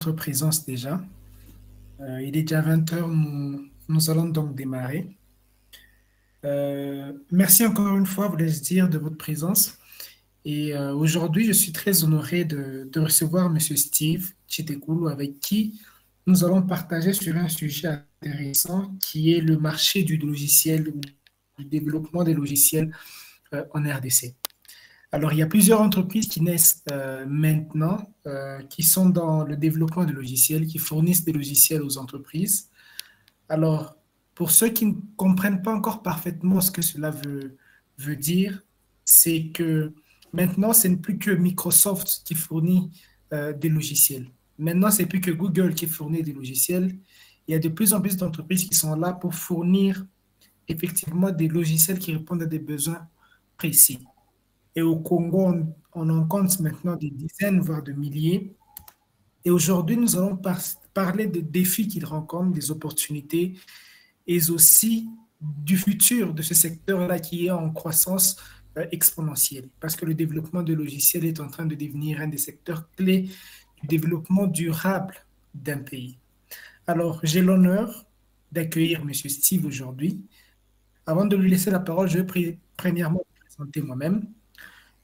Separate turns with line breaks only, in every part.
votre présence déjà. Il est déjà 20 heures, nous allons donc démarrer. Merci encore une fois, voulais-je dire, de votre présence. Et aujourd'hui, je suis très honoré de recevoir Monsieur Steve Chitekulu, avec qui nous allons partager sur un sujet intéressant qui est le marché du logiciel ou du développement des logiciels en RDC. Alors, il y a plusieurs entreprises qui naissent maintenant, qui sont dans le développement de logiciels, qui fournissent des logiciels aux entreprises. Alors, pour ceux qui ne comprennent pas encore parfaitement ce que cela veut dire, c'est que maintenant, ce n'est plus que Microsoft qui fournit des logiciels. Maintenant, c'est plus que Google qui fournit des logiciels. Il y a de plus en plus d'entreprises qui sont là pour fournir effectivement des logiciels qui répondent à des besoins précis. Et au Congo, on en compte maintenant des dizaines, voire de milliers. Et aujourd'hui, nous allons parler des défis qu'ils rencontrent, des opportunités et aussi du futur de ce secteur-là qui est en croissance exponentielle. Parce que le développement de logiciels est en train de devenir un des secteurs clés du développement durable d'un pays. Alors, j'ai l'honneur d'accueillir M. Steve aujourd'hui. Avant de lui laisser la parole, je vais premièrement me présenter moi-même.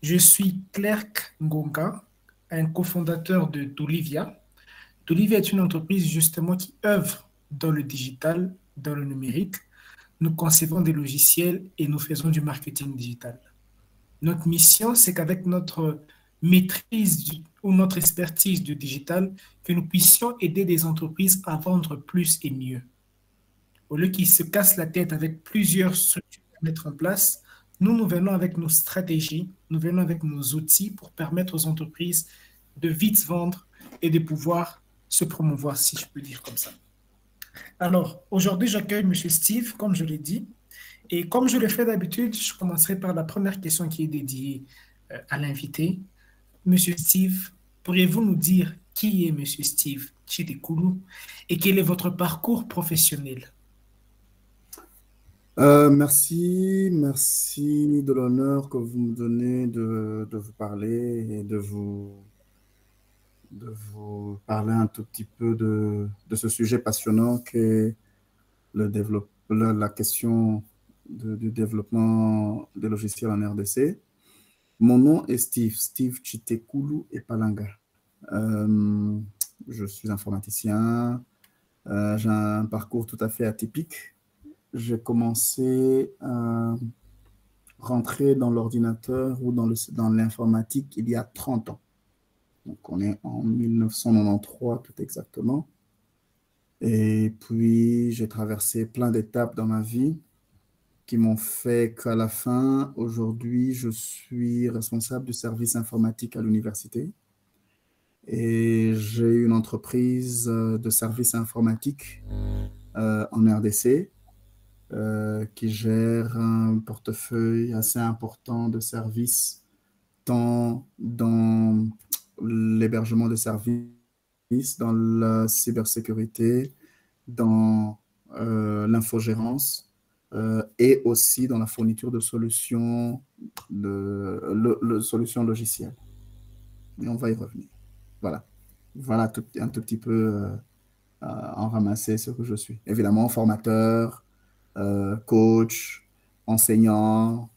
Je suis Clerc Ngonga, un cofondateur de Tolivia. Tolivia est une entreprise justement qui œuvre dans le digital, dans le numérique. Nous concevons des logiciels et nous faisons du marketing digital. Notre mission, c'est qu'avec notre maîtrise ou notre expertise du digital, que nous puissions aider des entreprises à vendre plus et mieux. Au lieu qu'ils se cassent la tête avec plusieurs structures à mettre en place, nous venons avec nos stratégies, nous venons avec nos outils pour permettre aux entreprises de vite vendre et de pouvoir se promouvoir, si je peux dire comme ça. Alors, aujourd'hui, j'accueille M. Steve, comme je l'ai dit. Et comme je le fais d'habitude, je commencerai par la première question qui est dédiée à l'invité. M. Steve, pourriez-vous nous dire qui est M. Steve Chitekulu et quel est votre parcours professionnel?
Merci de l'honneur que vous me donnez de vous parler et de vous parler un tout petit peu de ce sujet passionnant qu'est la question du développement des logiciels en RDC. Mon nom est Steve Chitekulu Epalanga. Je suis informaticien. J'ai un parcours tout à fait atypique. J'ai commencé à rentrer dans l'ordinateur ou dans l'informatique il y a 30 ans. Donc, on est en 1993 tout exactement. Et puis, j'ai traversé plein d'étapes dans ma vie qui m'ont fait qu'à la fin, aujourd'hui, je suis responsable du service informatique à l'université. Et j'ai une entreprise de services informatiques en RDC qui gère un portefeuille assez important de services, tant dans l'hébergement de services, dans la cybersécurité, dans l'infogérance et aussi dans la fourniture de solutions, solutions logicielles. Mais on va y revenir. Voilà un tout petit peu en ramasser ce que je suis. Évidemment, formateur, coach, enseignant,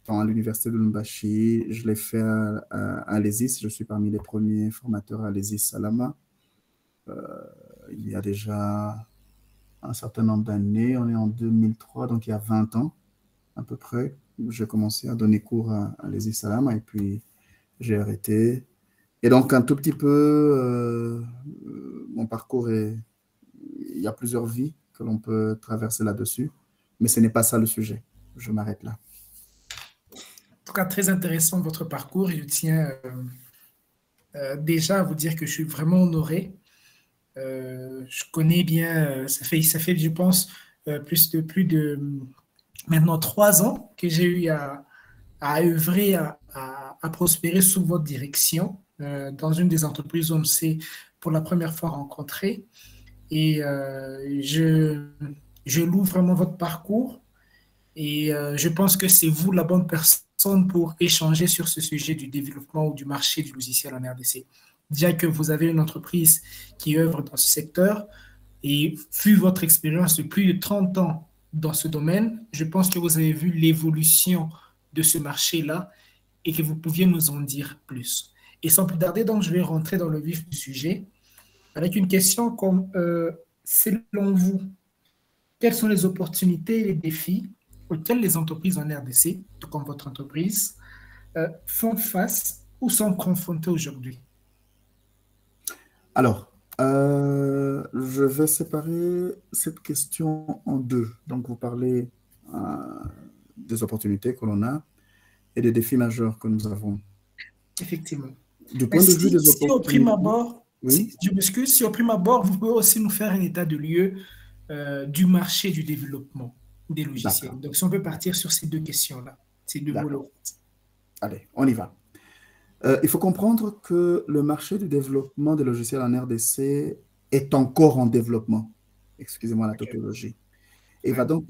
à l'université de Lumbashi. Je l'ai fait à l'ESIS. Je suis parmi les premiers formateurs à l'ESIS Salama. Il y a déjà un certain nombre d'années. On est en 2003, donc il y a 20 ans à peu près. J'ai commencé à donner cours à l'ESIS Salama et puis j'ai arrêté. Et donc, un tout petit peu, mon parcours il y a plusieurs vies que l'on peut traverser là-dessus, mais ce n'est pas ça le sujet. Je m'arrête là.
En tout cas, très intéressant votre parcours. Je tiens déjà à vous dire que je suis vraiment honoré. Je connais bien, ça fait, je pense, plus de maintenant 3 ans que j'ai eu à œuvrer, à prospérer sous votre direction dans une des entreprises où on s'est pour la première fois rencontrés. Et je loue vraiment votre parcours et je pense que c'est vous la bonne personne pour échanger sur ce sujet du développement ou du marché du logiciel en RDC. déjà que vous avez une entreprise qui œuvre dans ce secteur et vu votre expérience de plus de 30 ans dans ce domaine, je pense que vous avez vu l'évolution de ce marché-là et que vous pouviez nous en dire plus. Et sans plus tarder, donc, je vais rentrer dans le vif du sujet avec une question comme, selon vous, quelles sont les opportunités et les défis auxquels les entreprises en RDC, tout comme votre entreprise, font face ou sont confrontées aujourd'hui?
Alors, je vais séparer cette question en deux. Donc, vous parlez euh, des opportunités que l'on a et des défis majeurs que nous avons.
Effectivement.
Du
Mais
point de vue des
si au prime
opportunités,
abord,
oui,
je m'excuse, si au prime abord, vous pouvez aussi nous faire un état de lieu du marché du développement des logiciels.
d'accord,
Donc, si on peut partir sur ces deux questions-là, ces deux volets.
d'accord. Allez, on y va. Il faut comprendre que le marché du développement des logiciels en RDC est encore en développement. Excusez-moi la
Ok.
tautologie. Et
Ouais.
va donc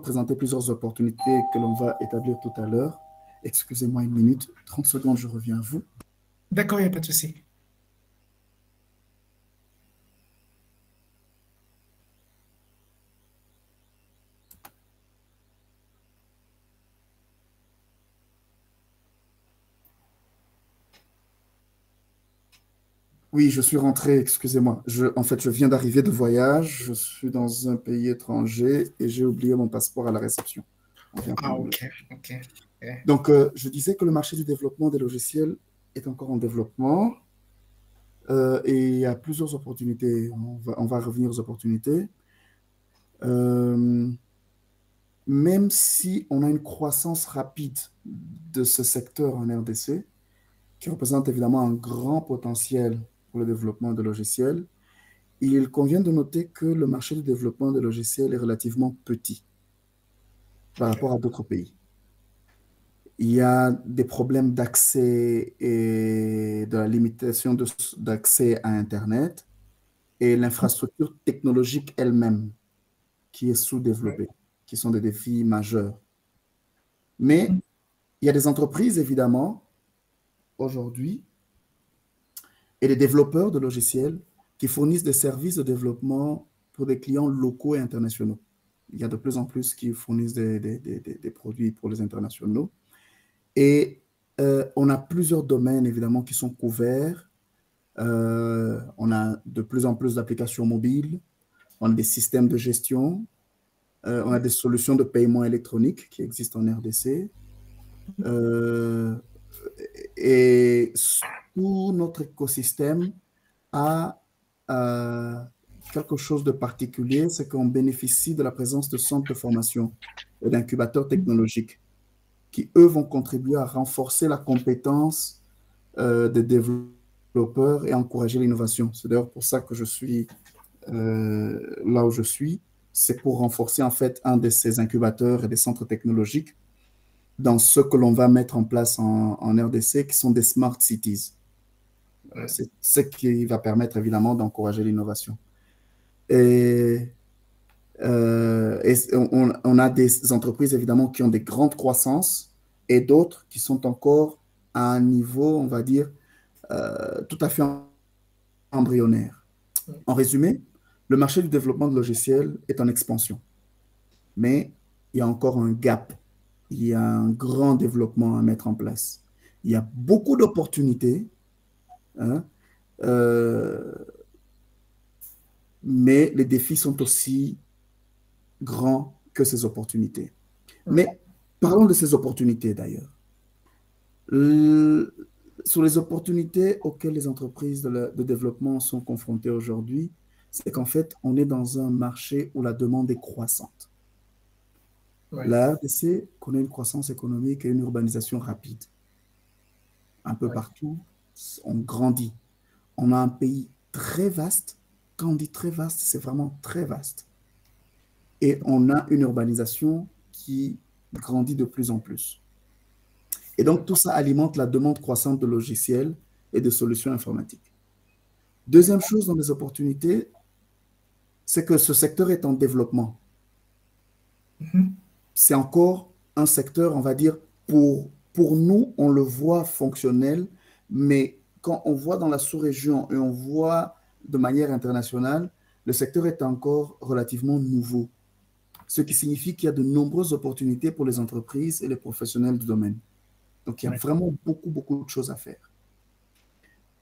présenter plusieurs opportunités que l'on va établir tout à l'heure. Excusez-moi une minute, 30 secondes, je reviens à vous.
D'accord, il n'y a pas de souci.
Oui, je suis rentré, excusez-moi. En fait, je viens d'arriver de voyage. Je suis dans un pays étranger et j'ai oublié mon passeport à la réception. On vient
Ah,
prendre le...
ok, ok.
Donc, je disais que le marché du développement des logiciels est encore en développement et il y a plusieurs opportunités. On va revenir aux opportunités. Euh, Même si on a une croissance rapide de ce secteur en RDC, qui représente évidemment un grand potentiel pour le développement de logiciels, il convient de noter que le marché du développement de logiciels est relativement petit par
Ok.
rapport à d'autres pays. Il y a des problèmes d'accès et de la limitation d'accès à Internet et l'infrastructure technologique elle-même qui est
Ouais.
sous-développée, qui sont des défis majeurs. Mais il y a des entreprises, évidemment, aujourd'hui, et des développeurs de logiciels qui fournissent des services de développement pour des clients locaux et internationaux. Il y a de plus en plus qui fournissent des produits pour les internationaux. Et on a plusieurs domaines, évidemment, qui sont couverts. On a de plus en plus d'applications mobiles, on a des systèmes de gestion, on a des solutions de paiement électronique qui existent en RDC. Euh, et tout notre écosystème a quelque chose de particulier, c'est qu'on bénéficie de la présence de centres de formation et d'incubateurs technologiques qui, eux, vont contribuer à renforcer la compétence des développeurs et encourager l'innovation. C'est d'ailleurs pour ça que je suis là où je suis. C'est pour renforcer en fait un de ces incubateurs et des centres technologiques dans ce que l'on va mettre en place en RDC, qui sont des smart cities.
Ouais.
C'est ce qui va permettre évidemment d'encourager l'innovation. Et, on a des entreprises évidemment qui ont des grandes croissances et d'autres qui sont encore à un niveau, on va dire, tout à fait embryonnaire. En résumé, le marché du développement de logiciels est en expansion, mais il y a encore un gap. Il y a un grand développement à mettre en place. Il y a beaucoup d'opportunités, hein, euh, mais les défis sont aussi grands que ces opportunités.
Ouais.
Mais parlons de ces opportunités d'ailleurs. Euh, Sur les opportunités auxquelles les entreprises de développement sont confrontées aujourd'hui, c'est qu'en fait, on est dans un marché où la demande est croissante.
Ouais.
La RDC connaît une croissance économique et une urbanisation rapide. Un peu
Ouais.
partout, on grandit. On a un pays très vaste. Quand on dit très vaste, c'est vraiment très vaste. Et on a une urbanisation qui grandit de plus en plus. Et donc, tout ça alimente la demande croissante de logiciels et de solutions informatiques. Deuxième chose dans les opportunités, c'est que ce secteur est en développement.
Mhm.
C'est encore un secteur, on va dire, pour nous, on le voit fonctionnel, mais quand on voit dans la sous-région et on voit de manière internationale, le secteur est encore relativement nouveau, ce qui signifie qu'il y a de nombreuses opportunités pour les entreprises et les professionnels du domaine. Donc, il y a vraiment beaucoup, beaucoup de choses à faire.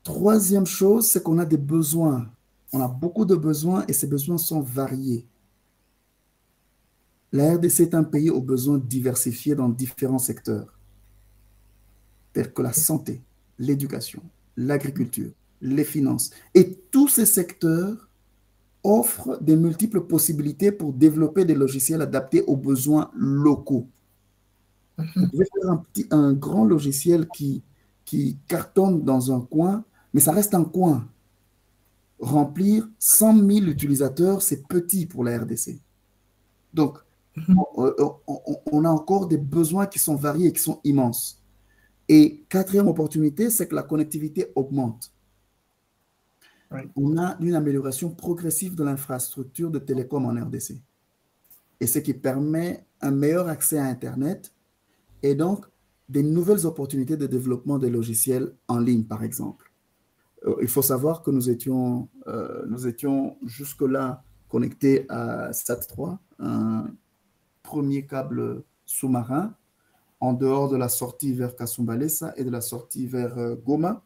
Troisième chose, c'est qu'on a des besoins. On a beaucoup de besoins et ces besoins sont variés. La RDC est un pays aux besoins diversifiés dans différents secteurs, tels que la santé, l'éducation, l'agriculture, les finances. Et tous ces secteurs offrent de multiples possibilités pour développer des logiciels adaptés aux besoins locaux. Vous pouvez faire un grand logiciel qui cartonne dans un coin, mais ça reste un coin. Remplir 100 000 utilisateurs, c'est petit pour la RDC. Donc, on a encore des besoins qui sont variés et qui sont immenses. Et quatrième opportunité, c'est que la connectivité augmente. On a une amélioration progressive de l'infrastructure de télécom en RDC. Et ce qui permet un meilleur accès à Internet et donc des nouvelles opportunités de développement des logiciels en ligne, par exemple. Il faut savoir que nous étions jusque-là connectés à SAT3, un premier câble sous-marin, en dehors de la sortie vers Kasumbalesa et de la sortie vers Goma.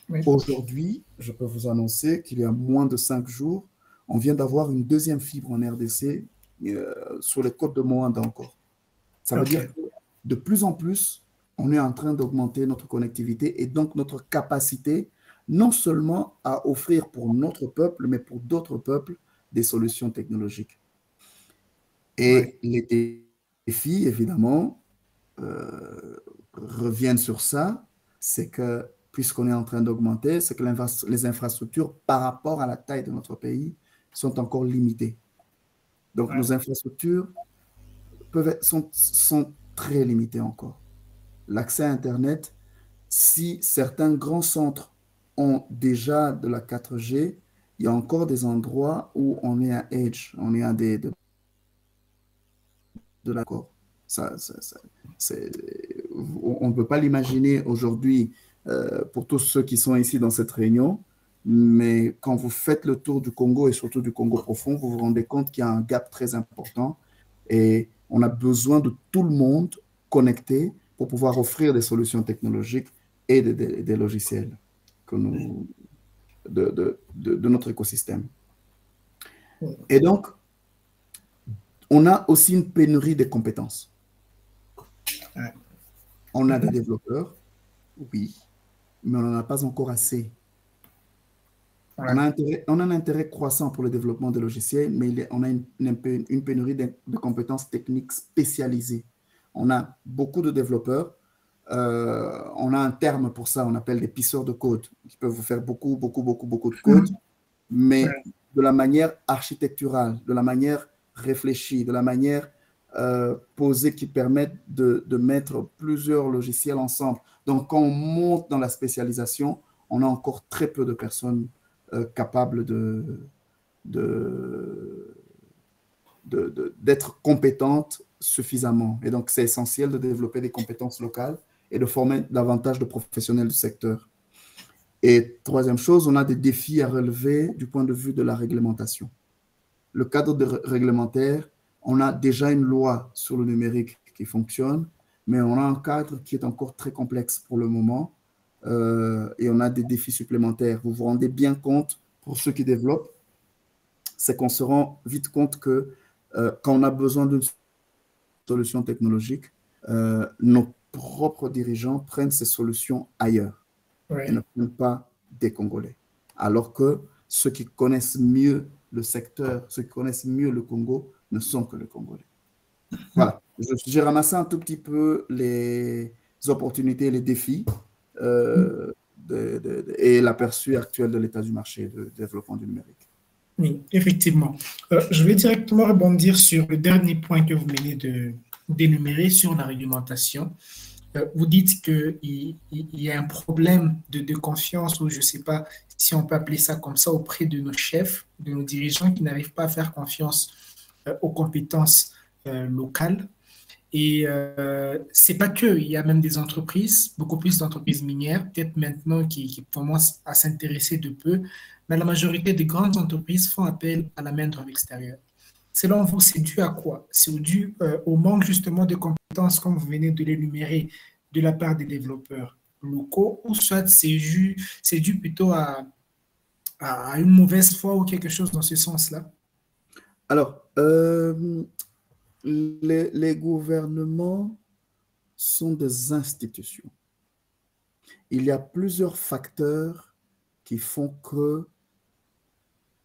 Oui. Aujourd'hui, je peux vous annoncer qu'il y a moins de 5 jours, on vient d'avoir une deuxième fibre en RDC sur les côtes de Moanda encore. Ça veut dire que de plus en plus, on est en train d'augmenter notre connectivité et donc notre capacité non seulement à offrir pour notre peuple, mais pour d'autres peuples, des solutions technologiques. Et les défis, évidemment, reviennent sur ça, c'est que, puisqu'on est en train d'augmenter, c'est que les infrastructures, par rapport à la taille de notre pays, sont encore limitées. Donc, nos infrastructures sont très limitées encore. L'accès à Internet, si certains grands centres ont déjà de la 4G, il y a encore des endroits où on est à Edge, on est à de l'accord. On ne peut pas l'imaginer aujourd'hui pour tous ceux qui sont ici dans cette réunion, mais quand vous faites le tour du Congo et surtout du Congo profond, vous vous rendez compte qu'il y a un gap très important et on a besoin de tout le monde connecté pour pouvoir offrir des solutions technologiques et des logiciels de notre écosystème. Et donc, on a aussi une pénurie de compétences. On a des développeurs, oui, mais on n'en a pas encore assez. On a un intérêt croissant pour le développement de logiciels, mais on a une pénurie de compétences techniques spécialisées. On a beaucoup de développeurs. On a un terme pour ça, on appelle des pisseurs de code, qui peuvent vous faire beaucoup de code, mais de la manière architecturale, de la manière réfléchie, de la manière posée qui permet de mettre plusieurs logiciels ensemble. Donc, quand on monte dans la spécialisation, on a encore très peu de personnes capables d'être compétentes suffisamment. Et donc, c'est essentiel de développer des compétences locales et de former davantage de professionnels du secteur. Et troisième chose, on a des défis à relever du point de vue de la réglementation. Le cadre réglementaire, on a déjà une loi sur le numérique qui fonctionne, mais on a un cadre qui est encore très complexe pour le moment et on a des défis supplémentaires. Vous vous rendez bien compte, pour ceux qui développent, c'est qu'on se rend vite compte que quand on a besoin d'une solution technologique, nos propres dirigeants prennent ces solutions ailleurs et ne prennent pas des Congolais. Alors que ceux qui connaissent mieux le secteur, ceux qui connaissent mieux le Congo, ne sont que les Congolais. Voilà, j'ai ramassé un tout petit peu les opportunités et les défis et l'aperçu actuel de l'état du marché de développement du numérique.
Oui, effectivement. Je vais directement rebondir sur le dernier point que vous venez d'énumérer sur la réglementation. Vous dites qu'il y a un problème de confiance, ou je ne sais pas si on peut appeler ça comme ça, auprès de nos chefs, de nos dirigeants qui n'arrivent pas à faire confiance aux compétences locales. Et c'est pas que, il y a même des entreprises, beaucoup plus d'entreprises minières, peut-être maintenant qui commencent à s'intéresser de peu, mais la majorité des grandes entreprises font appel à la main-d'œuvre extérieure. Selon vous, c'est dû à quoi? C'est dû au manque justement de compétences, comme vous venez de l'énumérer, de la part des développeurs locaux, ou soit c'est dû plutôt à une mauvaise foi ou quelque chose dans ce sens-là?
Alors, les gouvernements sont des institutions. Il y a plusieurs facteurs qui font que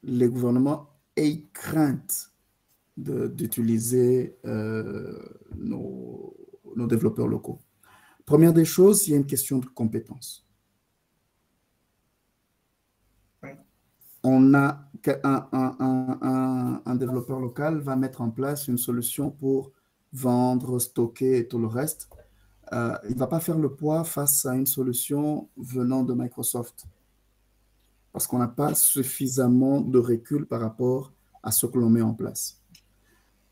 les gouvernements aient crainte d'utiliser nos développeurs locaux. Première des choses, il y a une question de compétence. On a un développeur local va mettre en place une solution pour vendre, stocker et tout le reste. Il ne va pas faire le poids face à une solution venant de Microsoft parce qu'on n'a pas suffisamment de recul par rapport à ce que l'on met en place.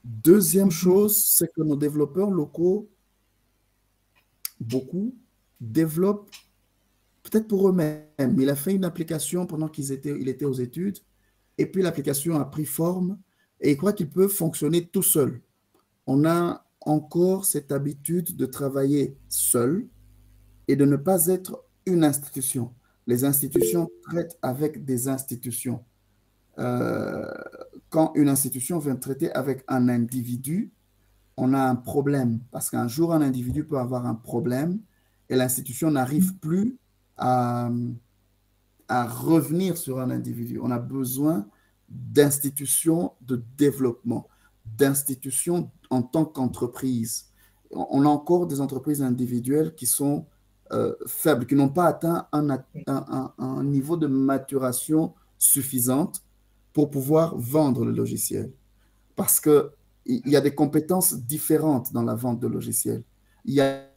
Deuxième chose, c'est que nos développeurs locaux, beaucoup, développent peut-être pour eux-mêmes. Il a fait une application pendant il était aux études, et puis l'application a pris forme, et il croit qu'il peut fonctionner tout seul. On a encore cette habitude de travailler seul et de ne pas être une institution. Les institutions traitent avec des institutions. Quand une institution vient traiter avec un individu, on a un problème, parce qu'un jour, un individu peut avoir un problème et l'institution n'arrive plus à revenir sur un individu. On a besoin d'institutions de développement, d'institutions en tant qu'entreprise. On a encore des entreprises individuelles qui sont faibles, qui n'ont pas atteint un niveau de maturation suffisante pour pouvoir vendre le logiciel. Parce qu'il y a des compétences différentes dans la vente de logiciels. Il y a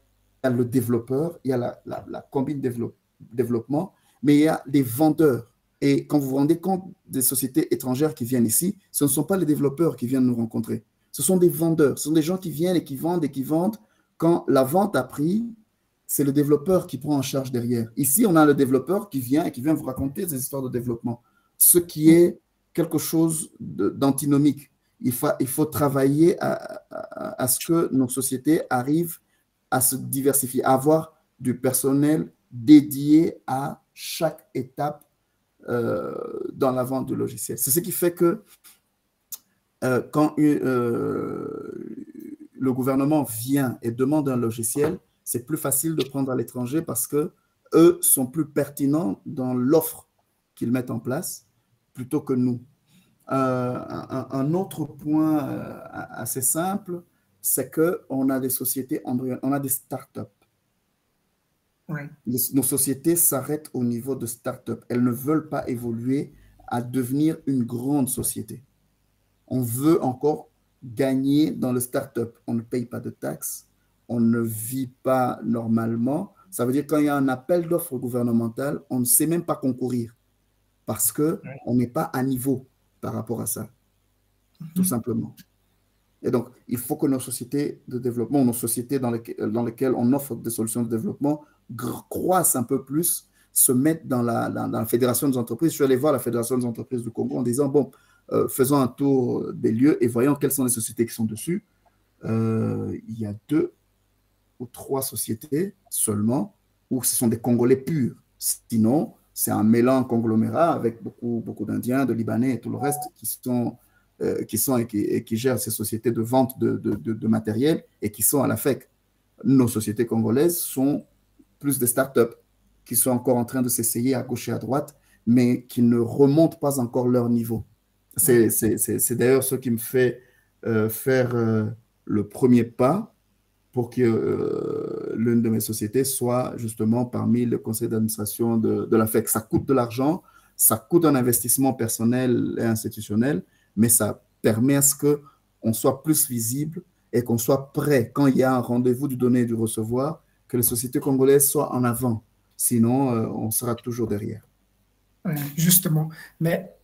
le développeur, il y a la combine développement, mais il y a les vendeurs. Et quand vous vous rendez compte des sociétés étrangères qui viennent ici, ce ne sont pas les développeurs qui viennent nous rencontrer. Ce sont des vendeurs. Ce sont des gens qui viennent et qui vendent et qui vendent. Quand la vente a pris, c'est le développeur qui prend en charge derrière. Ici, on a le développeur qui vient et qui vient vous raconter des histoires de développement, ce qui est quelque chose d'antinomique. Il faut travailler à ce que nos sociétés arrivent à se diversifier, à avoir du personnel dédié à chaque étape dans la vente de logiciels. C'est ce qui fait que quand le gouvernement vient et demande un logiciel, c'est plus facile de prendre à l'étranger parce que eux sont plus pertinents dans l'offre qu'ils mettent en place plutôt que nous. Un autre point assez simple, c'est qu'on a des sociétés embryonnaires, on a des startups.
Ouais.
Nos sociétés s'arrêtent au niveau de start-up. Elles ne veulent pas évoluer à devenir une grande société. On veut encore gagner dans le start-up. On ne paye pas de taxes, on ne vit pas normalement. Ça veut dire quand il y a un appel d'offres gouvernemental, on ne sait même pas concourir parce qu'on n'est pas à niveau par rapport à ça, tout simplement. Et donc, il faut que nos sociétés de développement, nos sociétés dans lesquelles on offre des solutions de développement croissent un peu plus, se mettent dans la fédération des entreprises. Je suis allé voir la fédération des entreprises du Congo en disant, bon, faisons un tour des lieux et voyons quelles sont les sociétés qui sont dessus. Il y a 2 ou 3 sociétés seulement où ce sont des Congolais purs. Sinon, c'est un mélange conglomérat avec beaucoup d'Indiens, de Libanais et tout le reste qui gèrent ces sociétés de vente de matériel et qui sont à la FEC. Nos sociétés congolaises sont plus des startups qui sont encore en train de s'essayer à gauche et à droite, mais qui ne remontent pas encore leur niveau. C'est d'ailleurs ce qui me fait faire le premier pas pour que l'une de mes sociétés soit justement parmi le conseil d'administration de la FEC. Ça coûte de l'argent, ça coûte un investissement personnel et institutionnel, mais ça permet à ce qu'on soit plus visible et qu'on soit prêt quand il y a un rendez-vous du donner et du recevoir, que les sociétés congolaises soient en avant. Sinon, on sera toujours derrière.
Justement. Mais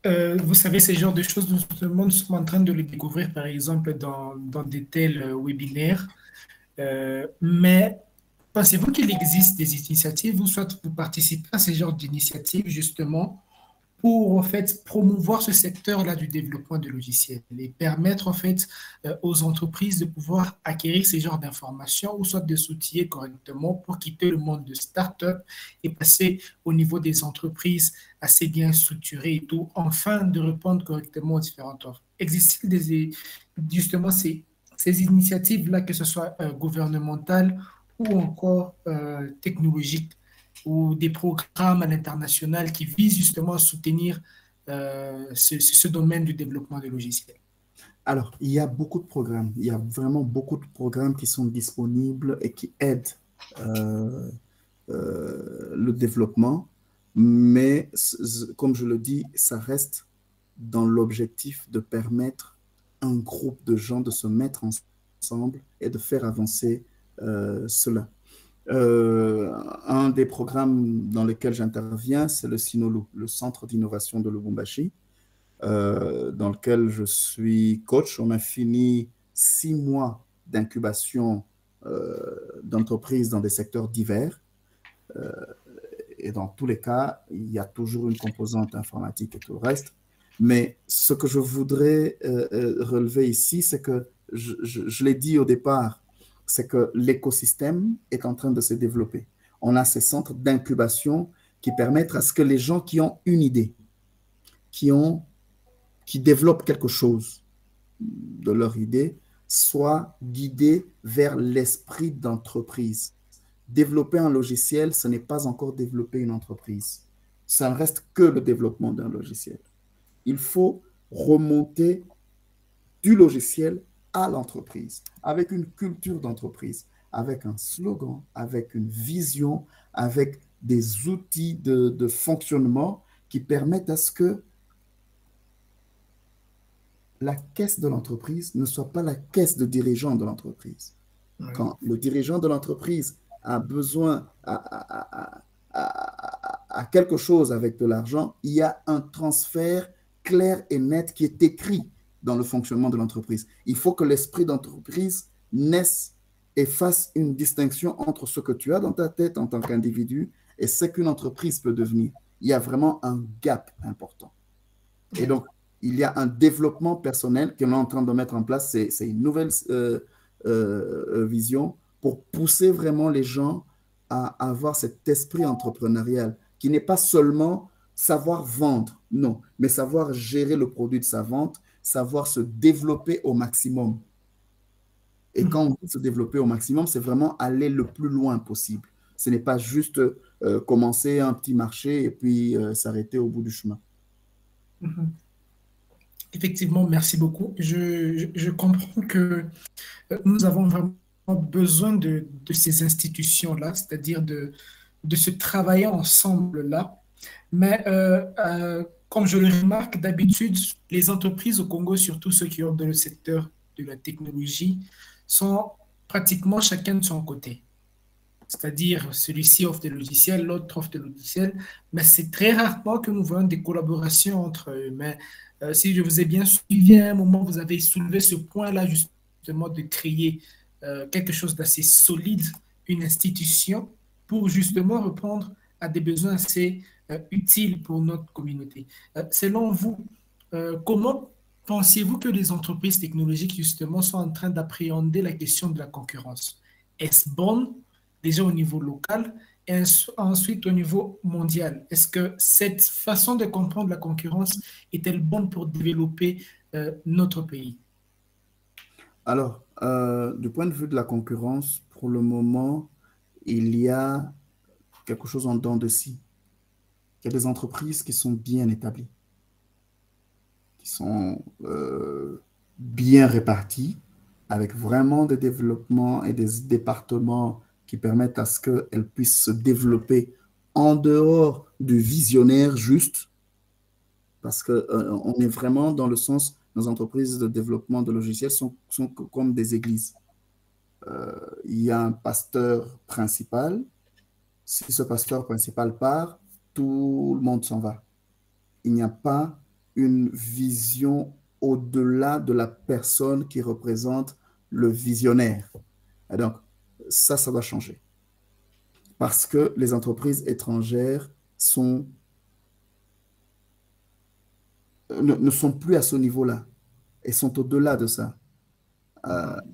vous savez, ces genres de choses, nous sommes en train de les découvrir, par exemple, dans des tels webinaires. Mais pensez-vous qu'il existe des initiatives ou soit vous participez à ce genre d'initiatives justement pour en fait promouvoir ce secteur-là du développement de logiciels et permettre en fait aux entreprises de pouvoir acquérir ces genres d'informations ou soit de s'outiller correctement pour quitter le monde de start-up et passer au niveau des entreprises assez bien structurées et tout, afin de répondre correctement aux différentes offres. Existe-t-il justement ces initiatives-là, que ce soit gouvernementales ou encore technologiques, ou des programmes à l'international qui visent justement à soutenir ce domaine du développement des logiciels?
Alors, il y a beaucoup de programmes. Il y a vraiment beaucoup de programmes qui sont disponibles et qui aident euh, le développement. Mais, comme je le dis, ça reste dans l'objectif de permettre à un groupe de gens de se mettre ensemble et de faire avancer cela. Un des programmes dans lesquels j'interviens, c'est le CINOLU, le Centre d'innovation de Lubumbashi, dans lequel je suis coach. On a fini 6 mois d'incubation d'entreprises dans des secteurs divers. Euh, et dans tous les cas, il y a toujours une composante informatique et tout le reste. Mais ce que je voudrais relever ici, c'est que je l'ai dit au départ, c'est que l'écosystème est en train de se développer. On a ces centres d'incubation qui permettent à ce que les gens qui ont une idée, qui, ont, qui développent quelque chose de leur idée, soient guidés vers l'esprit d'entreprise. Développer un logiciel, ce n'est pas encore développer une entreprise. Ça ne reste que le développement d'un logiciel. Il faut remonter du logiciel à l'entreprise, avec une culture d'entreprise, avec un slogan, avec une vision, avec des outils de fonctionnement qui permettent à ce que la caisse de l'entreprise ne soit pas la caisse de dirigeant de l'entreprise.
Oui.
Quand le dirigeant de l'entreprise a besoin à quelque chose avec de l'argent, il y a un transfert clair et net qui est écrit dans le fonctionnement de l'entreprise. Il faut que l'esprit d'entreprise naisse et fasse une distinction entre ce que tu as dans ta tête en tant qu'individu et ce qu'une entreprise peut devenir. Il y a vraiment un gap important. Et donc, il y a un développement personnel qu'on est en train de mettre en place. C'est une nouvelle vision pour pousser vraiment les gens à avoir cet esprit entrepreneurial qui n'est pas seulement savoir vendre, non, mais savoir gérer le produit de sa vente, savoir se développer au maximum. Et quand on dit se développer au maximum, c'est vraiment aller le plus loin possible. Ce n'est pas juste commencer un petit marché et puis s'arrêter au bout du chemin.
Mhm. Effectivement, merci beaucoup. Je comprends que nous avons vraiment besoin de ces institutions-là, c'est-à-dire de se travailler ensemble-là. Mais comme je le remarque, d'habitude, les entreprises au Congo, surtout ceux qui ont dans le secteur de la technologie, sont pratiquement chacun de son côté. C'est-à-dire, celui-ci offre des logiciels, l'autre offre des logiciels, mais c'est très rarement que nous voyons des collaborations entre eux. Mais si je vous ai bien suivi, à un moment, vous avez soulevé ce point-là, justement, de créer quelque chose d'assez solide, une institution, pour justement répondre à des besoins assez utiles pour notre communauté. Selon vous, comment pensez-vous que les entreprises technologiques, justement, sont en train d'appréhender la question de la concurrence? Est-ce bon déjà au niveau local et ensuite au niveau mondial? Est-ce que cette façon de comprendre la concurrence est-elle bonne pour développer notre pays?
Alors, du point de vue de la concurrence, pour le moment, il y a quelque chose en dents de scie. Il y a des entreprises qui sont bien établies, qui sont bien réparties, avec vraiment des développements et des départements qui permettent à ce qu'elles puissent se développer en dehors du visionnaire juste, parce qu'on est vraiment dans le sens, nos entreprises de développement de logiciels sont comme des églises. Il y a un pasteur principal. Si ce pasteur principal part, tout le monde s'en va. Il n'y a pas une vision au-delà de la personne qui représente le visionnaire. Et donc, ça doit changer. Parce que les entreprises étrangères ne sont plus à ce niveau-là et sont au-delà de ça.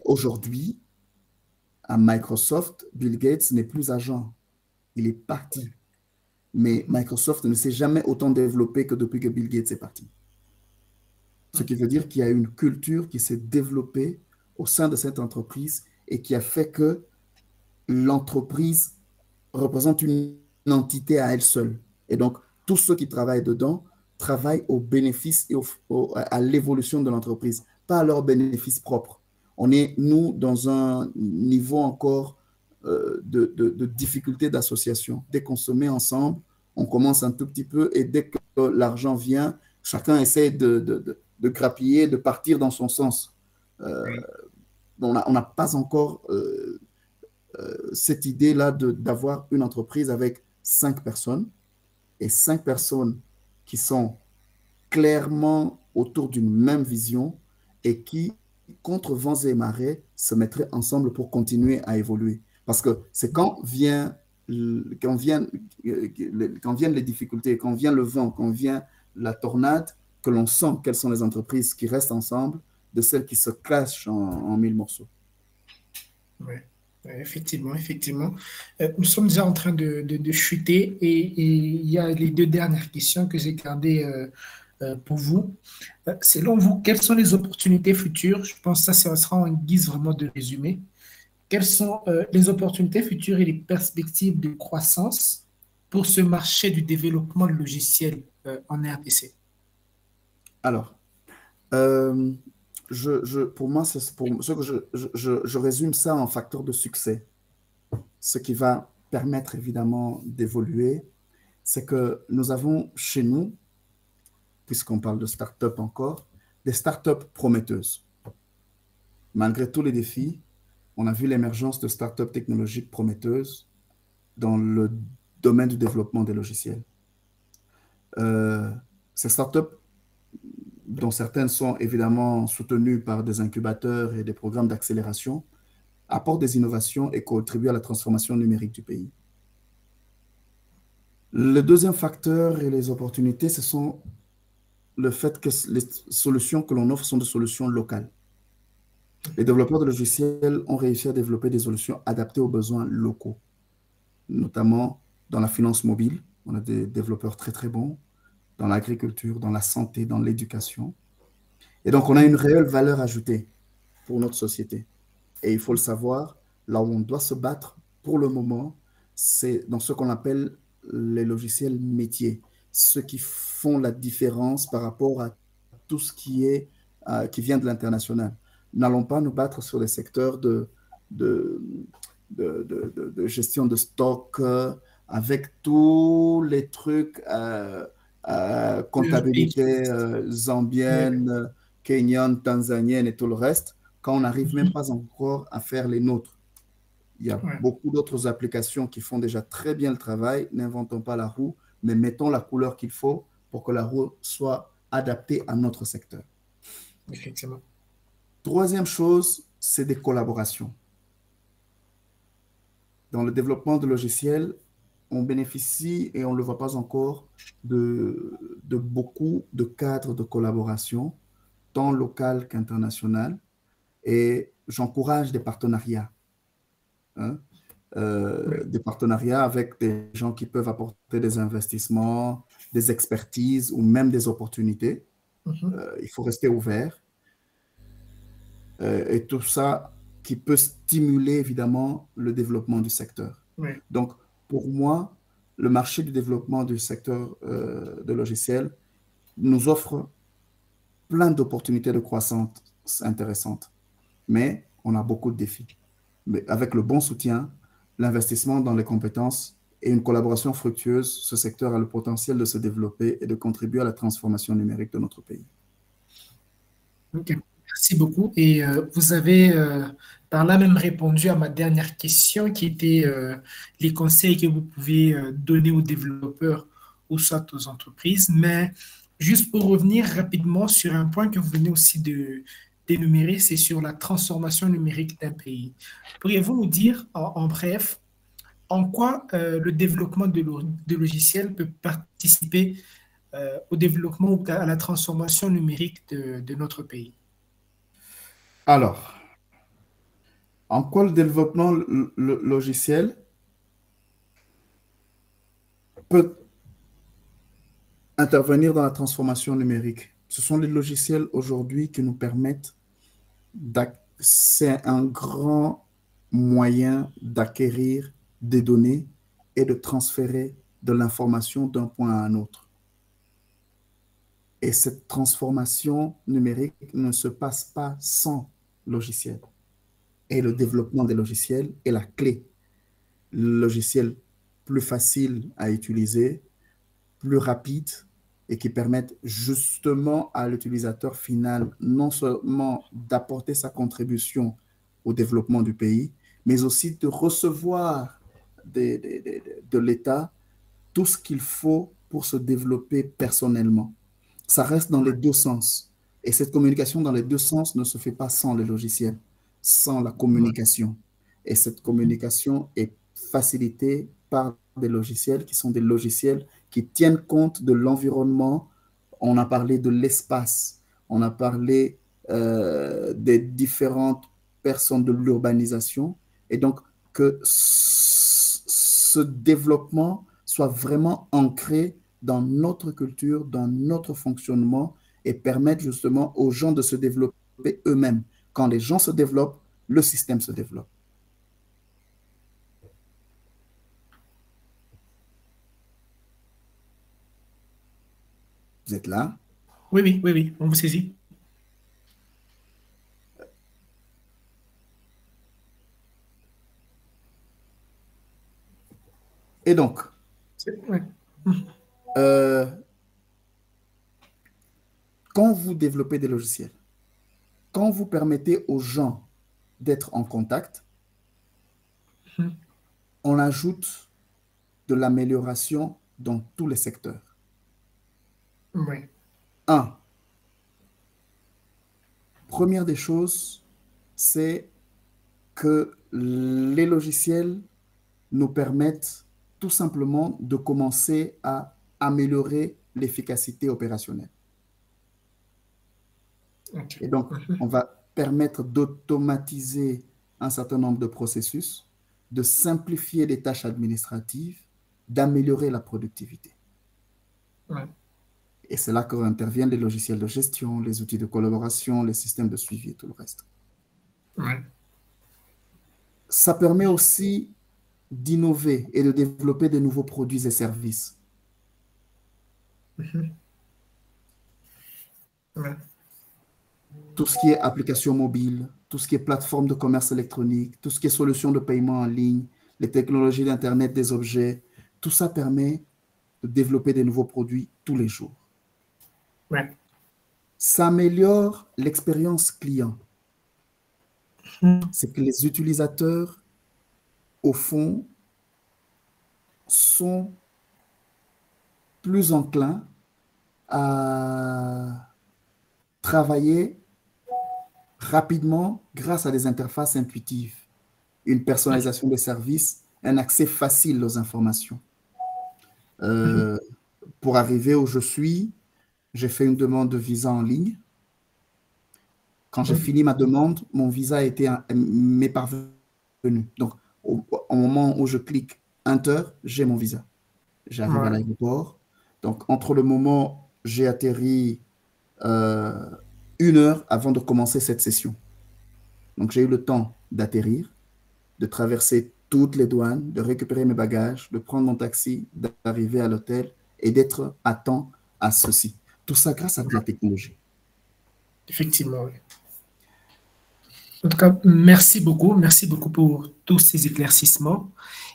Aujourd'hui, à Microsoft, Bill Gates n'est plus agent. Il est parti. Mais Microsoft ne s'est jamais autant développé que depuis que Bill Gates est parti. Ce qui veut dire qu'il y a une culture qui s'est développée au sein de cette entreprise et qui a fait que l'entreprise représente une entité à elle seule. Et donc, tous ceux qui travaillent dedans travaillent au bénéfice et à l'évolution de l'entreprise, pas à leur bénéfice propre. On est, nous, dans un niveau encore de difficulté d'association. Dès qu'on se met ensemble, on commence un tout petit peu et dès que l'argent vient, chacun essaie de grappiller, de partir dans son sens. On n'a pas encore cette idée-là d'avoir une entreprise avec 5 personnes et 5 personnes qui sont clairement autour d'une même vision et qui, contre vents et marées, se mettraient ensemble pour continuer à évoluer. Parce que c'est quand viennent les difficultés, quand vient le vent, quand vient la tornade, que l'on sent quelles sont les entreprises qui restent ensemble de celles qui se clashent en 1000 morceaux.
Oui. Effectivement, effectivement. Nous sommes déjà en train de chuter et il y a les 2 dernières questions que j'ai gardées pour vous. Selon vous, quelles sont les opportunités futures? Je pense que ça sera en guise vraiment de résumé. Quelles sont les opportunités futures et les perspectives de croissance pour ce marché du développement de logiciels en RDC?
Alors, pour moi, je résume ça en facteur de succès. Ce qui va permettre évidemment d'évoluer, c'est que nous avons chez nous, puisqu'on parle de start-up encore, des start-up prometteuses. Malgré tous les défis, on a vu l'émergence de start-up technologiques prometteuses dans le domaine du développement des logiciels. Ces start-up, dont certaines sont évidemment soutenues par des incubateurs et des programmes d'accélération, apportent des innovations et contribuent à la transformation numérique du pays. Le deuxième facteur et les opportunités, ce sont le fait que les solutions que l'on offre sont des solutions locales. Les développeurs de logiciels ont réussi à développer des solutions adaptées aux besoins locaux, notamment dans la finance mobile. On a des développeurs très, très bons dans l'agriculture, dans la santé, dans l'éducation. Et donc, on a une réelle valeur ajoutée pour notre société. Et il faut le savoir, là où on doit se battre pour le moment, c'est dans ce qu'on appelle les logiciels métiers, ceux qui font la différence par rapport à tout ce qui vient de l'international. N'allons pas nous battre sur les secteurs de gestion de stock avec tous les trucs comptabilité zambienne, kenyane, tanzanienne et tout le reste, quand on n'arrive même pas encore à faire les nôtres. Il y a beaucoup d'autres applications qui font déjà très bien le travail. N'inventons pas la roue, mais mettons la couleur qu'il faut pour que la roue soit adaptée à notre secteur.
Effectivement.
Troisième chose, c'est des collaborations. Dans le développement de logiciels, on bénéficie, et on ne le voit pas encore, de beaucoup de cadres de collaboration, tant local qu'international. Et j'encourage des partenariats. Des partenariats avec des gens qui peuvent apporter des investissements, des expertises ou même des opportunités. Il faut rester ouvert. Et tout ça qui peut stimuler évidemment le développement du secteur. Donc, pour moi, le marché du développement du secteur de logiciels nous offre plein d'opportunités de croissance intéressantes. Mais on a beaucoup de défis. Mais avec le bon soutien, l'investissement dans les compétences et une collaboration fructueuse, ce secteur a le potentiel de se développer et de contribuer à la transformation numérique de notre pays.
Ok, merci beaucoup. Et vous avez par là même répondu à ma dernière question qui était les conseils que vous pouvez donner aux développeurs ou soit aux entreprises. Mais juste pour revenir rapidement sur un point que vous venez aussi d'énumérer, c'est sur la transformation numérique d'un pays. Pourriez-vous nous dire, en bref, en quoi le développement de logiciels peut participer au développement ou à la transformation numérique de notre pays?
Alors, en quoi le développement logiciel peut intervenir dans la transformation numérique? Ce sont les logiciels aujourd'hui qui nous permettent c'est un grand moyen d'acquérir des données et de transférer de l'information d'un point à un autre. Et cette transformation numérique ne se passe pas sans logiciel. Et le développement des logiciels est la clé. Le logiciel plus facile à utiliser, plus rapide et qui permettent justement à l'utilisateur final non seulement d'apporter sa contribution au développement du pays, mais aussi de recevoir de l'État tout ce qu'il faut pour se développer personnellement. Ça reste dans les deux sens. Et cette communication dans les deux sens ne se fait pas sans le logiciel, sans la communication. Et cette communication est facilitée par des logiciels qui sont des logiciels qui tiennent compte de l'environnement. On a parlé de l'espace, on a parlé des différentes personnes de l'urbanisation. Et donc, que ce développement soit vraiment ancré dans notre culture, dans notre fonctionnement et permettre justement aux gens de se développer eux-mêmes. Quand les gens se développent, le système se développe. Vous êtes là?
Oui, oui, oui, oui, on vous saisit.
Et donc,
Ouais.
euh, quand vous développez des logiciels, quand vous permettez aux gens d'être en contact, on ajoute de l'amélioration dans tous les secteurs.
Oui.
Un, première des choses, c'est que les logiciels nous permettent tout simplement de commencer à améliorer l'efficacité opérationnelle.
Ok.
Et donc, on va permettre d'automatiser un certain nombre de processus, de simplifier les tâches administratives, d'améliorer la productivité.
Ouais.
Et c'est là qu'interviennent les logiciels de gestion, les outils de collaboration, les systèmes de suivi et tout le reste.
Ouais.
Ça permet aussi d'innover et de développer de nouveaux produits et services.
Ouais.
Tout ce qui est application mobile, tout ce qui est plateforme de commerce électronique, tout ce qui est solution de paiement en ligne, les technologies d'Internet des objets, tout ça permet de développer des nouveaux produits tous les jours.
Ouais.
Ça améliore l'expérience client. C'est que les utilisateurs, au fond, sont plus enclins à travailler rapidement grâce à des interfaces intuitives, une personnalisation des services, un accès facile aux informations. Pour arriver où je suis, j'ai fait une demande de visa en ligne. Quand j'ai fini ma demande, mon visa m'est parvenu. Donc, au moment où je clique Enter, j'ai mon visa. J'arrive à
Ouais.
l'aéroport. Donc, entre le moment où j'ai atterri 1 heure avant de commencer cette session. Donc, j'ai eu le temps d'atterrir, de traverser toutes les douanes, de récupérer mes bagages, de prendre mon taxi, d'arriver à l'hôtel et d'être à temps à ceci. Tout ça grâce à de la technologie.
Effectivement, oui. En tout cas, merci beaucoup pour tous ces éclaircissements.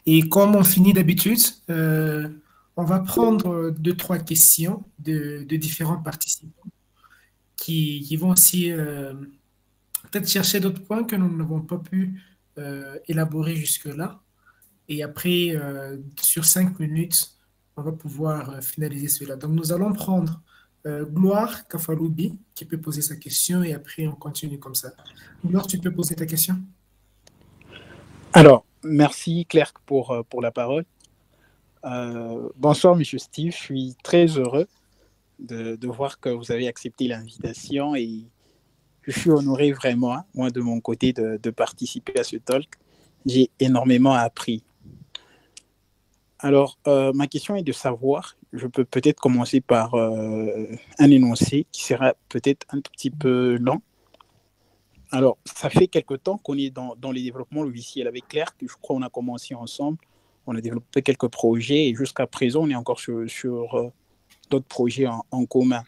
Et comme on finit d'habitude, on va prendre deux, trois questions de différents participants qui vont aussi peut-être chercher d'autres points que nous n'avons pas pu élaborer jusque-là. Et après, sur 5 minutes, on va pouvoir finaliser cela. Donc, nous allons prendre Gloire Kafaloubi qui peut poser sa question et après on continue comme ça. Gloire, tu peux poser ta question?
Alors, merci Claire pour la parole. Bonsoir, Monsieur Steve. Je suis très heureux de voir que vous avez accepté l'invitation et je suis honoré vraiment, hein, moi de mon côté, de participer à ce talk. J'ai énormément appris. Alors, ma question est de savoir, je peux peut-être commencer par un énoncé qui sera peut-être un tout petit peu lent. Alors, ça fait quelque temps qu'on est dans les développements logiciels avec Claire, que je crois qu'on a commencé ensemble. On a développé quelques projets et jusqu'à présent, on est encore sur d'autres projets en commun.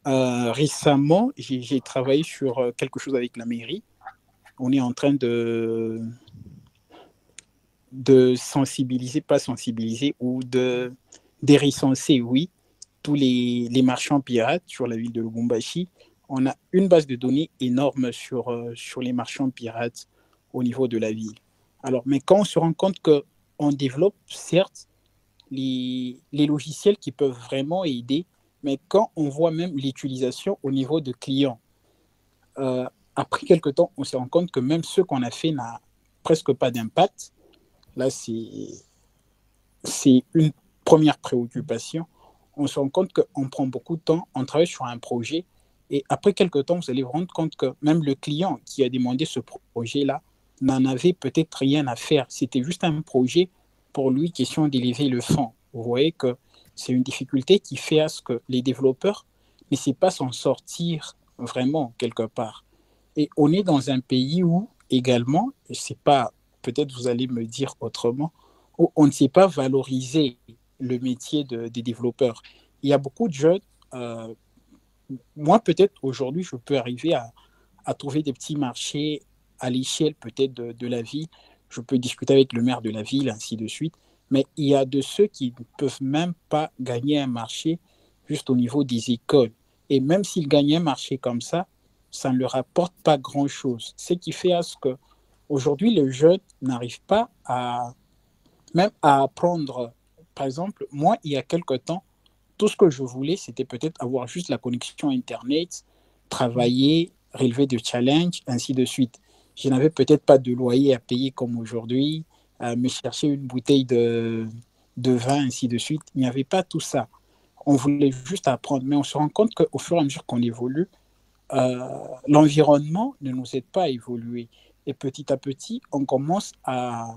Récemment, j'ai travaillé sur quelque chose avec la mairie. On est en train de sensibiliser, pas sensibiliser, ou de recenser, oui, tous les marchands pirates sur la ville de Lubumbashi. On a une base de données énorme sur les marchands pirates au niveau de la ville. Alors, mais quand on se rend compte qu'on développe, certes, les logiciels qui peuvent vraiment aider, mais quand on voit même l'utilisation au niveau de clients, après quelque temps, on se rend compte que même ce qu'on a fait n'a presque pas d'impact. Là, c'est une première préoccupation. On se rend compte qu'on prend beaucoup de temps, on travaille sur un projet, et après quelque temps, vous allez vous rendre compte que même le client qui a demandé ce projet-là n'en avait peut-être rien à faire. C'était juste un projet pour lui, question d'élever le fonds. Vous voyez que c'est une difficulté qui fait à ce que les développeurs ne savent pas s'en sortir vraiment quelque part. Et on est dans un pays où également, je ne sais pas, peut-être vous allez me dire autrement, où on ne sait pas valoriser le métier des développeurs. Il y a beaucoup de jeunes, moi peut-être aujourd'hui je peux arriver à trouver des petits marchés à l'échelle peut-être de la ville, je peux discuter avec le maire de la ville, ainsi de suite, mais il y a de ceux qui ne peuvent même pas gagner un marché juste au niveau des écoles. Et même s'ils gagnent un marché comme ça ne leur apporte pas grand-chose. Ce qui fait à ce qu'aujourd'hui, les jeunes n'arrivent pas même à apprendre. Par exemple, moi, il y a quelque temps, tout ce que je voulais, c'était peut-être avoir juste la connexion Internet, travailler, relever des challenges, ainsi de suite. Je n'avais peut-être pas de loyer à payer comme aujourd'hui, me chercher une bouteille de vin, ainsi de suite. Il n'y avait pas tout ça. On voulait juste apprendre, mais on se rend compte qu'au fur et à mesure qu'on évolue, l'environnement ne nous aide pas à évoluer. Et petit à petit, on commence à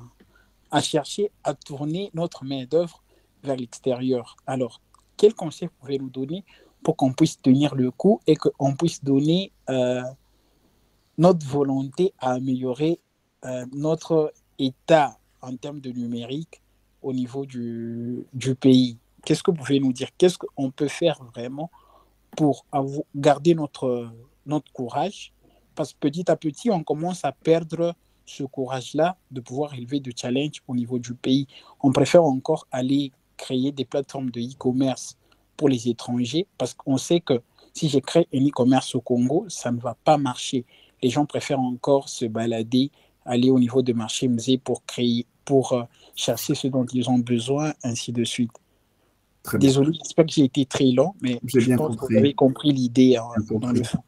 chercher à tourner notre main-d'œuvre vers l'extérieur. Alors, quel conseil pouvez-vous nous donner pour qu'on puisse tenir le coup et qu'on puisse donner notre volonté à améliorer notre état en termes de numérique au niveau du pays? Qu'est-ce que vous pouvez nous dire? Qu'est-ce qu'on peut faire vraiment pour garder notre courage? Parce que petit à petit, on commence à perdre ce courage-là de pouvoir élever des challenges au niveau du pays. On préfère encore aller créer des plateformes de e-commerce pour les étrangers parce qu'on sait que si je crée un e-commerce au Congo, ça ne va pas marcher. Les gens préfèrent encore se balader, aller au niveau de marché musée pour chercher ce dont ils ont besoin, ainsi de suite. Désolé, j'espère que j'ai été très long, mais je pense que vous avez compris l'idée dans le fond.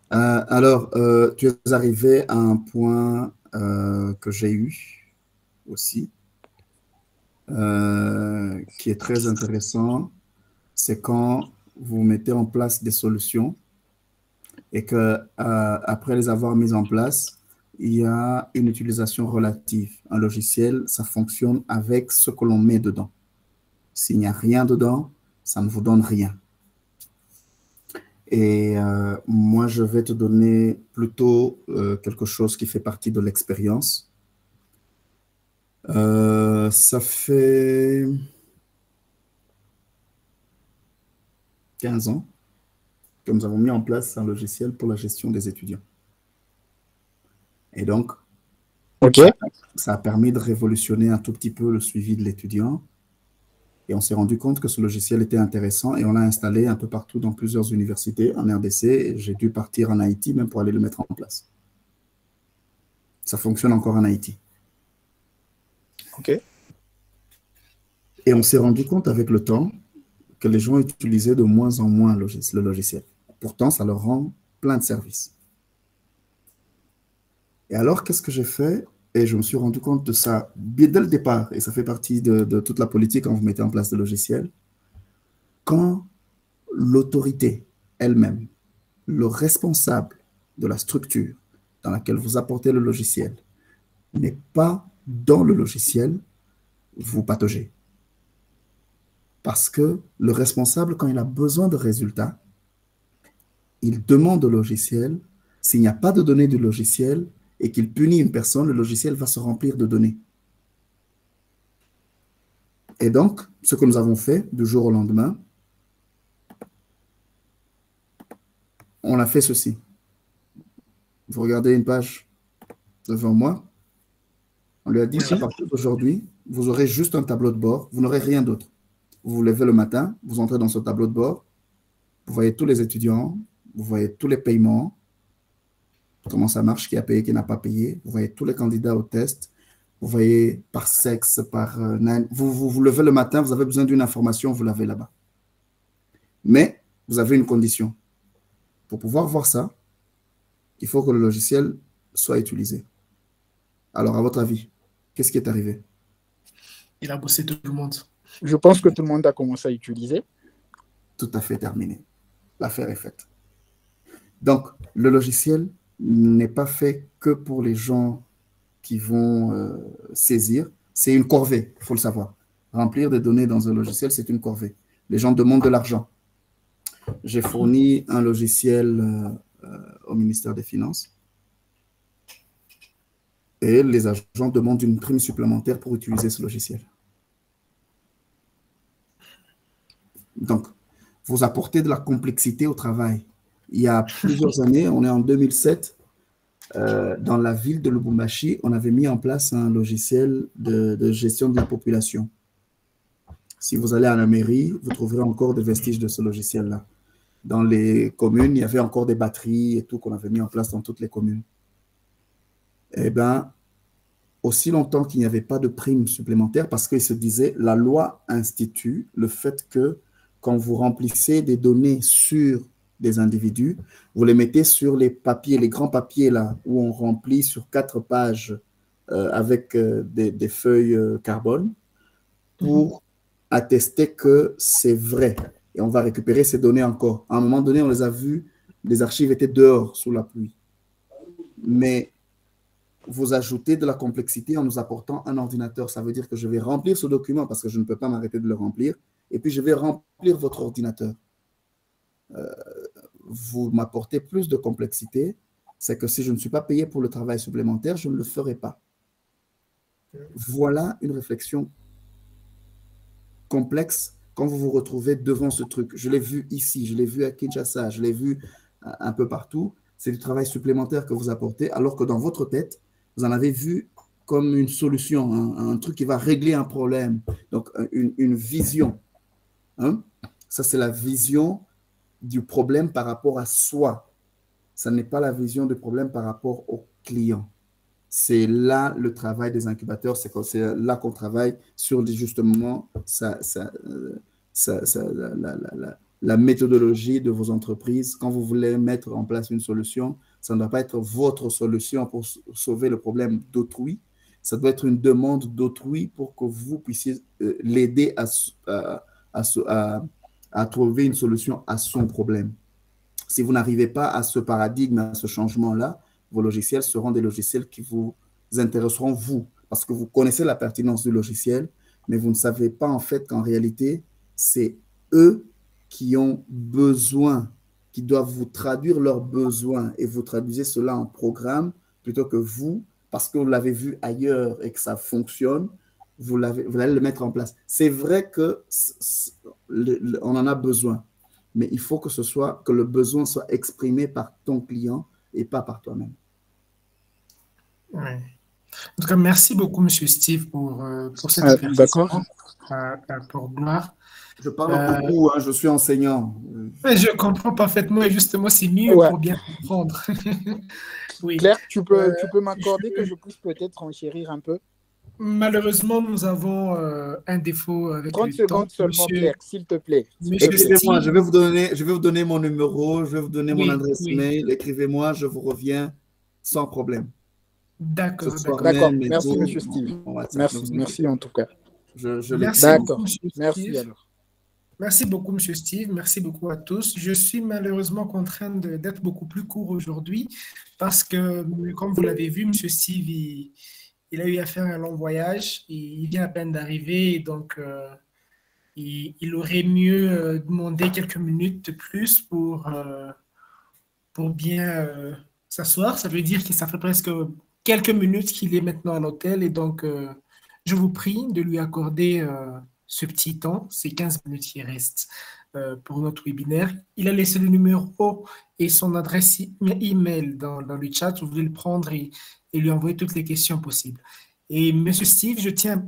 Alors, tu es arrivé à un point que j'ai eu aussi, qui est très intéressant, c'est quand vous mettez en place des solutions et que après les avoir mises en place, il y a une utilisation relative. Un logiciel, ça fonctionne avec ce que l'on met dedans. S'il n'y a rien dedans, ça ne vous donne rien. Et moi, je vais te donner plutôt quelque chose qui fait partie de l'expérience. Ça fait 15 ans que nous avons mis en place un logiciel pour la gestion des étudiants. Et donc, ça a permis de révolutionner un tout petit peu le suivi de l'étudiant. Et on s'est rendu compte que ce logiciel était intéressant et on l'a installé un peu partout dans plusieurs universités en RDC. J'ai dû partir en Haïti même pour aller le mettre en place. Ça fonctionne encore en Haïti.
OK.
Et on s'est rendu compte avec le temps que les gens utilisaient de moins en moins le logiciel. Pourtant, ça leur rend plein de services. Et alors, qu'est-ce que j'ai fait? Et je me suis rendu compte de ça dès le départ, et ça fait partie de toute la politique quand vous mettez en place des logiciels. Quand l'autorité elle-même, le responsable de la structure dans laquelle vous apportez le logiciel n'est pas dans le logiciel, vous pataugez. Parce que le responsable, quand il a besoin de résultats, il demande au logiciel. S'il n'y a pas de données du logiciel et qu'il punit une personne, le logiciel va se remplir de données. Et donc, ce que nous avons fait du jour au lendemain, on a fait ceci. Vous regardez une page devant moi. On lui a dit, à partir d'aujourd'hui, vous aurez juste un tableau de bord, vous n'aurez rien d'autre. Vous vous levez le matin, vous entrez dans ce tableau de bord, vous voyez tous les étudiants, vous voyez tous les paiements, comment ça marche, qui a payé, qui n'a pas payé, vous voyez tous les candidats au test, vous voyez par sexe, par... vous levez le matin, vous avez besoin d'une information, vous l'avez là-bas. Mais vous avez une condition. Pour pouvoir voir ça, il faut que le logiciel soit utilisé. Alors, à votre avis, qu'est-ce qui est arrivé?
Il a bossé tout le monde.
Je pense que tout le monde a commencé à utiliser.
Tout à fait terminé. L'affaire est faite. Donc, le logiciel n'est pas fait que pour les gens qui vont saisir. C'est une corvée, il faut le savoir. Remplir des données dans un logiciel, c'est une corvée. Les gens demandent de l'argent. J'ai fourni un logiciel au ministère des Finances et les agents demandent une prime supplémentaire pour utiliser ce logiciel. Donc, vous apportez de la complexité au travail. Il y a plusieurs années, on est en 2007, dans la ville de Lubumbashi, on avait mis en place un logiciel de gestion de la population. Si vous allez à la mairie, vous trouverez encore des vestiges de ce logiciel-là. Dans les communes, il y avait encore des batteries et tout qu'on avait mis en place dans toutes les communes. Eh bien, aussi longtemps qu'il n'y avait pas de prime supplémentaire, parce qu'il se disait, la loi institue le fait que quand vous remplissez des données sur des individus, vous les mettez sur les papiers, les grands papiers là, où on remplit sur 4 pages avec des feuilles carbone pour attester que c'est vrai. Et on va récupérer ces données encore. À un moment donné, on les a vues, les archives étaient dehors sous la pluie. Mais vous ajoutez de la complexité en nous apportant un ordinateur. Ça veut dire que je vais remplir ce document parce que je ne peux pas m'arrêter de le remplir. Et puis, je vais remplir votre ordinateur. Vous m'apportez plus de complexité. C'est que si je ne suis pas payé pour le travail supplémentaire, je ne le ferai pas. Voilà une réflexion complexe quand vous vous retrouvez devant ce truc. Je l'ai vu ici, je l'ai vu à Kinshasa, je l'ai vu un peu partout. C'est du travail supplémentaire que vous apportez, alors que dans votre tête, vous en avez vu comme une solution, un truc qui va régler un problème. Donc, une vision. Hein? Ça, c'est la vision du problème par rapport à soi. Ça n'est pas la vision du problème par rapport au client. C'est là le travail des incubateurs, c'est là qu'on travaille sur justement la méthodologie de vos entreprises. Quand vous voulez mettre en place une solution, ça ne doit pas être votre solution pour sauver le problème d'autrui. Ça doit être une demande d'autrui pour que vous puissiez l'aider à trouver une solution à son problème. Si vous n'arrivez pas à ce paradigme, à ce changement-là, vos logiciels seront des logiciels qui vous intéresseront vous, parce que vous connaissez la pertinence du logiciel, mais vous ne savez pas en fait qu'en réalité, c'est eux qui ont besoin, qui doivent vous traduire leurs besoins, et vous traduisez cela en programme plutôt que vous, parce que vous l'avez vu ailleurs et que ça fonctionne, vous allez le mettre en place. C'est vrai que on en a besoin, mais il faut que le besoin soit exprimé par ton client et pas par toi-même.
Ouais. En tout cas, merci beaucoup, M. Steve, pour cette éclaircissement. Pour Gloire.
Je parle beaucoup, hein, je suis enseignant.
Je comprends parfaitement et justement, c'est mieux pour bien comprendre.
Oui. Claire, tu peux m'accorder que je puisse peut-être enchérir un peu?
Malheureusement, nous avons un défaut avec
30
le temps.
secondes seulement, Pierre, s'il te plaît.
Monsieur
Écrivez-moi,
Steve,
je vais vous donner mon numéro, je vais vous donner mon
oui,
adresse
oui,
mail. Écrivez-moi, je vous reviens sans problème. Ce
d'accord,
soir
d'accord.
D'accord,
même et
merci,
tout,
monsieur Steve.
mon WhatsApp, ne
Merci,
vous inquiétez
merci en tout cas.
pas. Je
Merci
l'écris.
beaucoup,
D'accord,
Monsieur
merci
Steve.
alors.
Merci beaucoup, Monsieur Steve. Merci beaucoup à tous. Je suis malheureusement contraint d'être beaucoup plus court aujourd'hui parce que, comme vous l'avez vu, Monsieur Steve, il a eu à faire un long voyage. Il vient à peine d'arriver, et donc il aurait mieux demandé quelques minutes de plus pour bien s'asseoir. Ça veut dire que ça fait presque quelques minutes qu'il est maintenant à l'hôtel, et donc je vous prie de lui accorder ce petit temps, ces 15 minutes qui restent pour notre webinaire. Il a laissé le numéro et son adresse email dans le chat. Vous pouvez le prendre et lui envoyer toutes les questions possibles. Et Monsieur Steve, je tiens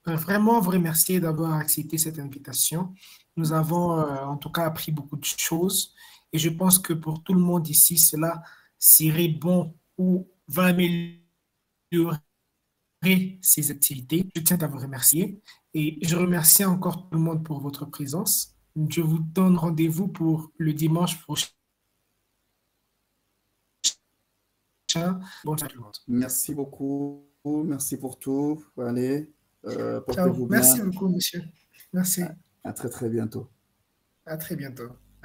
vraiment à vous remercier d'avoir accepté cette invitation. Nous avons en tout cas appris beaucoup de choses, et je pense que pour tout le monde ici, cela serait bon ou va améliorer ces activités. Je tiens à vous remercier et je remercie encore tout le monde pour votre présence. Je vous donne rendez-vous pour le dimanche prochain. Bonjour tout le monde.
Merci beaucoup. Merci pour tout. Allez,
Ciao.
portez-vous
Merci
bien.
beaucoup, monsieur. Merci.
À très, très bientôt.
À très bientôt.